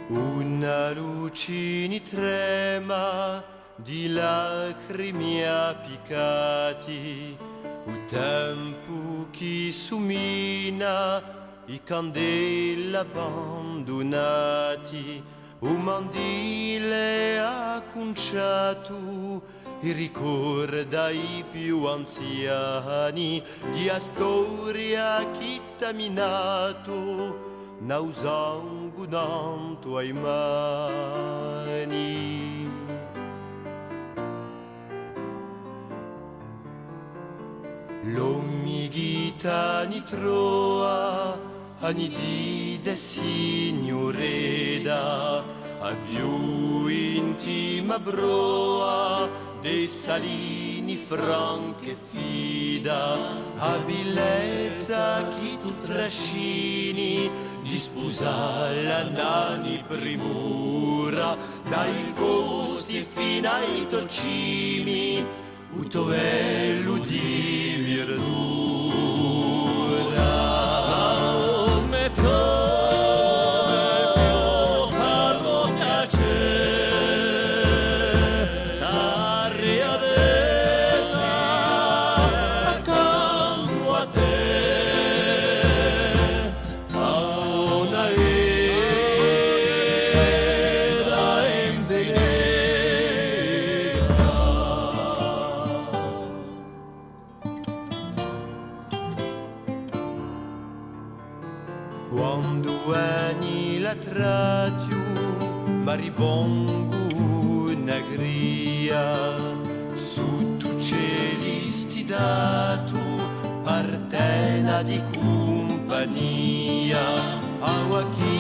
Una luce ni trema di lacrime appiccati, il tempo che sumina i candeli abbandonati, un mandile acconciato, i ricordi più anziani di a storia che t'ha minato, nausangunanto ai mani. L'omigita ni troa, ani di de signoreda, a più intima broa, de salini franche fida, a bellezza chi tu trascini, di sposare nani primura, dai costi fino ai tocimi, utovello di verdura. Me piove con piacere, sarri a destra accanto a te, a una vita infinita. Quando veni la tratio, maribongo una gria, sotto cieli stidato, partena di compagnia, a chi